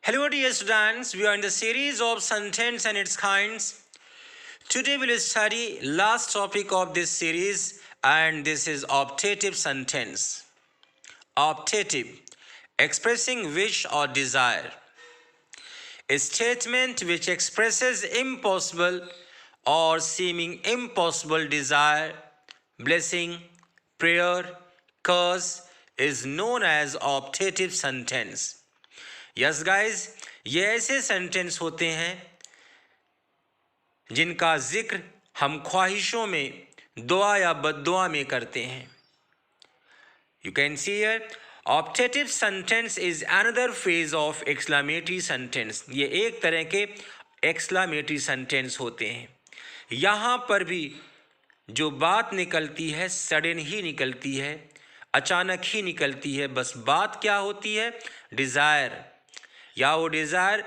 Hello dear students, we are in the series of sentence and its kinds. Today we will study last topic of this series and this is optative sentence. Optative, expressing wish or desire. A statement which expresses impossible or seeming impossible desire, blessing, prayer, curse is known as optative sentence. Yes guys, ये ऐसे sentence होते हैं जिनका जिक्र हम ख्वाहिशों में दुआ या बद्दुआ में करते हैं. You can see here optative sentence is another phase of exclamatory sentence. ये एक तरह के एक्सक्लेमेटरी सेंटेंस होते हैं. यहाँ पर भी जो बात निकलती है सडन ही निकलती है, अचानक ही निकलती है. बस बात क्या होती है? डिज़ायर. या वो डिज़ायर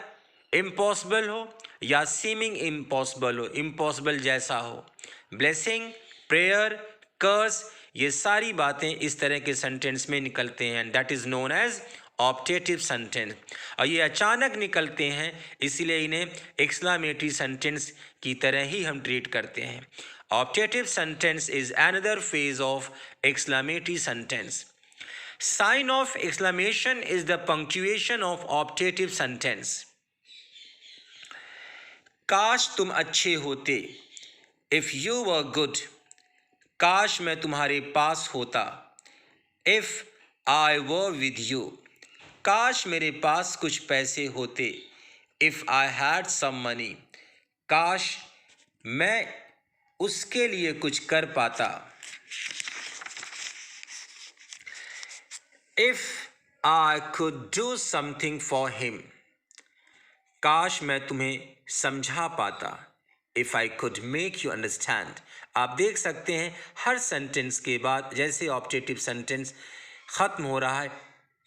इम्पॉसिबल हो या सीमिंग इम्पॉसिबल हो, इम्पॉसिबल जैसा हो. ब्लेसिंग, प्रेयर, कर्स, ये सारी बातें इस तरह के सेंटेंस में निकलते हैं. That is known as optative sentence. और ये अचानक निकलते हैं, इसीलिए इन्हें एक्सक्लेमेटरी सेंटेंस की तरह ही हम ट्रीट करते हैं. Optative sentence is another phase of exclamatory sentence. Sign of exclamation is the punctuation of optative sentence. काश तुम अच्छे होते. If you were good. काश मैं तुम्हारे पास होता. If I were with you. काश मेरे पास कुछ पैसे होते. If I had some money. काश मैं उसके लिए कुछ कर पाता. If I could do something for him. काश मैं तुम्हें समझा पाता. If I could make you understand. आप देख सकते हैं हर सेंटेंस के बाद जैसे ऑप्टेटिव सेंटेंस ख़त्म हो रहा है,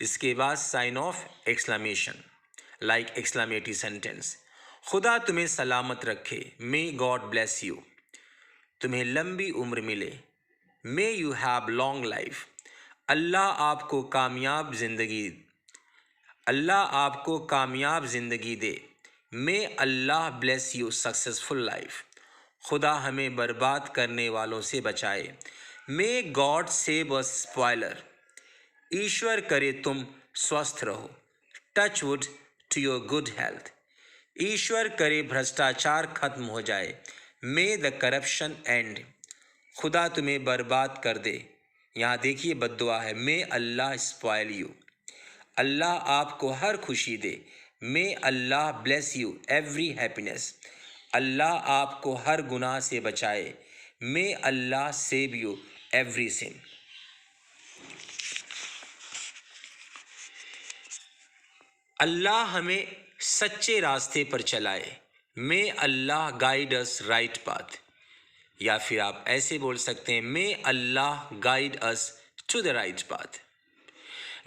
इसके बाद sign of exclamation like exclamatory sentence. खुदा तुम्हें सलामत रखे. May God bless you. तुम्हें लंबी उम्र मिले. May you have long life. अल्लाह आपको कामयाब ज़िंदगी दे. May Allah bless you successful life. खुदा हमें बर्बाद करने वालों से बचाए. May God save us spoiler. ईश्वर करे तुम स्वस्थ रहो. Touch wood to your good health. ईश्वर करे भ्रष्टाचार खत्म हो जाए. May the corruption and. खुदा तुम्हें बर्बाद कर दे. यहाँ देखिए बद्दुआ है. मे अल्लाह स्पॉइल यू. अल्लाह आपको हर खुशी दे. May Allah bless you every happiness. अल्लाह आपको हर गुनाह से बचाए. May Allah save you every sin. अल्लाह हमें सच्चे रास्ते पर चलाए. May Allah guide us right path. या फिर आप ऐसे बोल सकते हैं may Allah guide us to the right path.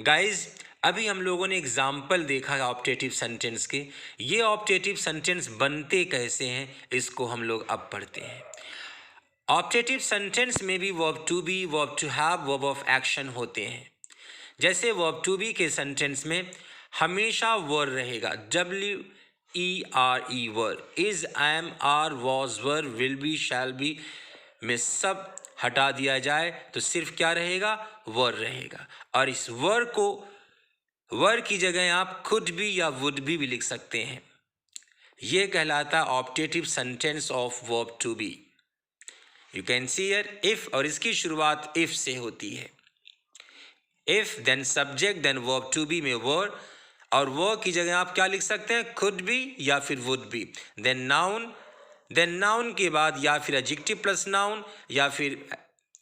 Guys, अभी हम लोगों ने एग्जाम्पल देखा है ऑप्टेटिव सेंटेंस के. ये ऑप्टेटिव सेंटेंस बनते कैसे हैं इसको हम लोग अब पढ़ते हैं. ऑप्टेटिव सेंटेंस में भी verb to be, verb to have, verb of action होते हैं. जैसे वर्ब टू बी के सेंटेंस में हमेशा वर रहेगा. WERE were. Is, am, are, was, were, will be, shall be में सब हटा दिया जाए तो सिर्फ क्या रहेगा? वर रहेगा. और इस वर की जगह आप कुड भी या वुड भी लिख सकते हैं. यह कहलाता optative sentence of verb to be. You can see here if, और इसकी शुरुआत इफ से होती है. If then subject then verb to be में वर, और वो की जगह आप क्या लिख सकते हैं? कुड बी या फिर वुड बी. देन नाउन के बाद या फिर एडजेक्टिव प्लस नाउन, या फिर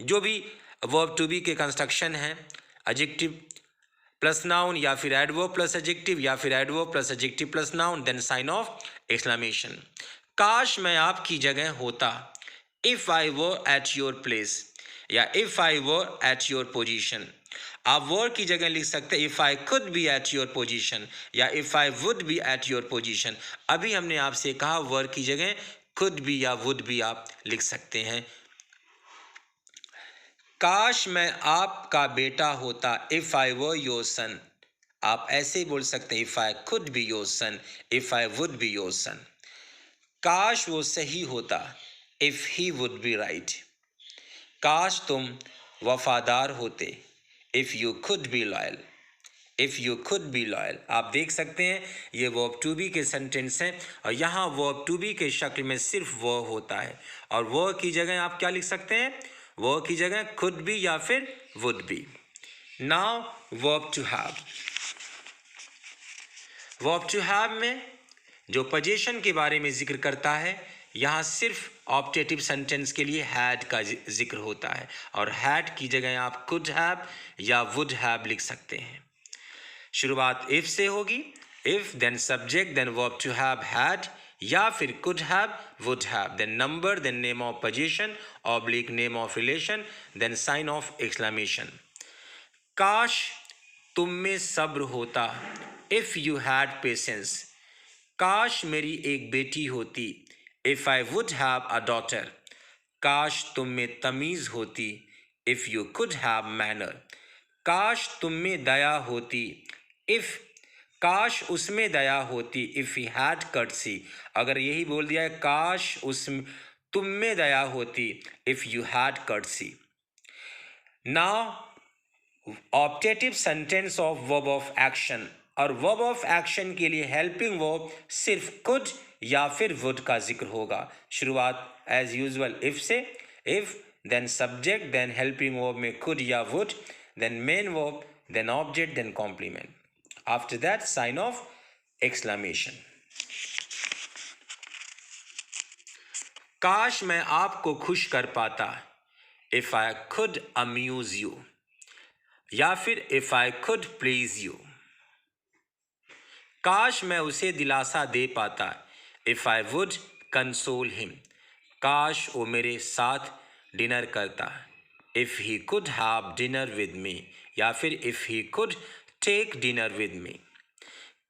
जो भी वर्ब टू बी के कंस्ट्रक्शन है, एडजेक्टिव प्लस नाउन या फिर एडवर्ब प्लस एडजेक्टिव या फिर adverb plus adjective plus noun. Then sign of exclamation. काश मैं आपकी जगह होता. If I were at your place या if I were at your position. आप वर की जगह लिख सकते हैं if I could be at your position या if I would be at your position. अभी हमने आपसे कहा वर की जगह कुड बी या वुड बी आप लिख सकते हैं. काश मैं आपका बेटा होता. If I were your son. आप ऐसे ही बोल सकते हैं, if I could be your son, if I would be your son. काश वो सही होता, if he would be right. काश तुम वफादार होते, if you could be loyal, if you could be loyal. आप देख सकते हैं ये वर्ब टू बी के सेंटेंस हैं और यहाँ वर्ब टू बी के शक्ल में सिर्फ वो होता है और वो की जगह आप क्या लिख सकते हैं, वो की जगह कुड बी या फिर would be. Now verb to have. Verb to have में जो पोजीशन के बारे में जिक्र करता है, यहाँ सिर्फ ऑप्टेटिव सेंटेंस के लिए हैड का जिक्र होता है और हैड की जगह आप कुड हैव या वुड हैव लिख सकते हैं। शुरुआत इफ से होगी, if then subject then verb to have had या फिर could have would have then number then name of position oblique name of relation then sign of exclamation. काश तुम में सब्र होता, इफ यू हैड पेशेंस। काश मेरी एक बेटी होती, if I would have a daughter. काश तुम में तमीज होती, if you could have manner. काश तुम में दया होती, इफ काश उसमें दया होती, इफ ही हैड कर्टसी। अगर यही बोल दिया है काश उसमें तुम में दया होती, if you had courtesy. Now optative sentence of verb of action, और वर्ब ऑफ एक्शन के लिए हेल्पिंग वर्ब सिर्फ कुड या फिर वुड का जिक्र होगा। शुरुआत एज यूजुअल इफ से, if then subject then helping verb में कुड या would then main verb then object then complement, after that sign of exclamation. काश मैं आपको खुश कर पाता, if I could amuse you या फिर if I could please you. काश मैं उसे दिलासा दे पाता, if I would console him. काश वो मेरे साथ डिनर करता, if he could have dinner with me या फिर if he could take dinner with me.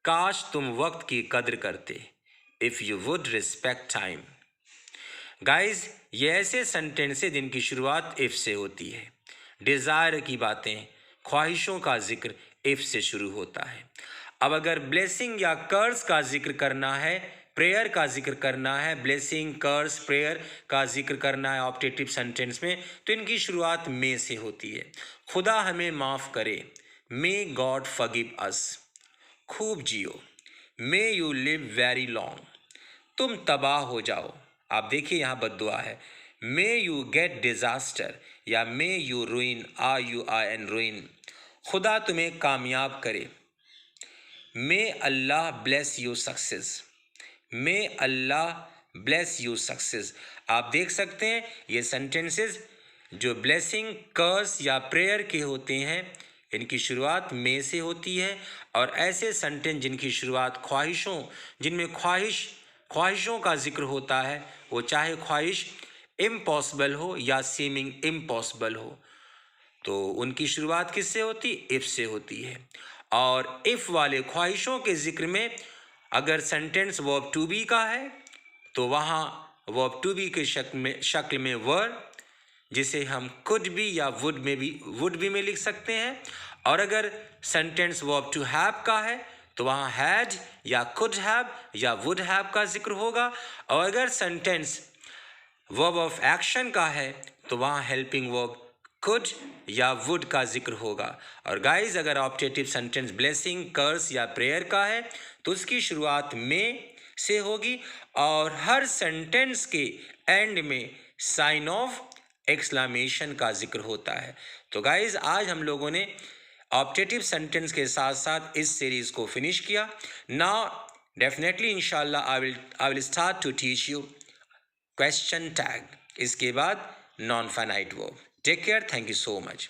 काश तुम वक्त की कदर करते, if you would respect time. Guys ये ऐसे सेंटेंस है जिनकी शुरुआत इफ से होती है। डिज़ायर की बातें, ख्वाहिशों का जिक्र इफ से शुरू होता है। अब अगर ब्लेसिंग या कर्स का जिक्र करना है, प्रेयर का जिक्र करना है, ब्लेसिंग कर्स प्रेयर का जिक्र करना है ऑप्टेटिव सेंटेंस में, तो इनकी शुरुआत मे से होती है। खुदा हमें माफ़ करे, मे गॉड फॉरगिव अस। खूब जियो, may you live very long. तुम तबाह हो जाओ, आप देखिए यहाँ बद्दुआ है। मे यू गेट डिजास्टर या may you ruin, RUIN ruin. खुदा तुम्हें कामयाब करे, may Allah bless you success, may Allah bless you success. आप देख सकते हैं ये सेंटेंसेस जो ब्लेसिंग कर्स या प्रेयर के होते हैं इनकी शुरुआत मे से होती है, और ऐसे सेंटेंस जिनकी शुरुआत ख्वाहिशों, जिनमें ख्वाहिशों का जिक्र होता है, वो चाहे ख्वाहिश इम्पॉसिबल हो या सीमिंग इम्पॉसिबल हो, तो उनकी शुरुआत किससे होती, इफ से होती है। और इफ वाले ख्वाहिशों के जिक्र में अगर सेंटेंस वर्ब टू बी का है तो वहाँ वर्ब टू बी के शक्ल में वर, जिसे हम कुड बी या वुड बी में लिख सकते हैं। और अगर सेंटेंस वर्ब टू हैव का है तो वहाँ हैड या कुड हैव या वुड हैव का जिक्र होगा। और अगर सेंटेंस वर्ब ऑफ एक्शन का है तो वहाँ हेल्पिंग वर्ब कुड या वुड का जिक्र होगा। और गाइज अगर ऑप्टेटिव सेंटेंस ब्लेसिंग कर्स या प्रेयर का है तो उसकी शुरुआत में से होगी और हर सेंटेंस के एंड में साइन ऑफ एक्सक्लेमेशन का जिक्र होता है। तो गाइज आज हम लोगों ने ऑप्टेटिव सेंटेंस के साथ साथ इस सीरीज को फिनिश किया। नाउ डेफिनेटली इंशाल्लाह I will start to teach you question tag, इसके बाद non finite verb. Take care, thank you so much.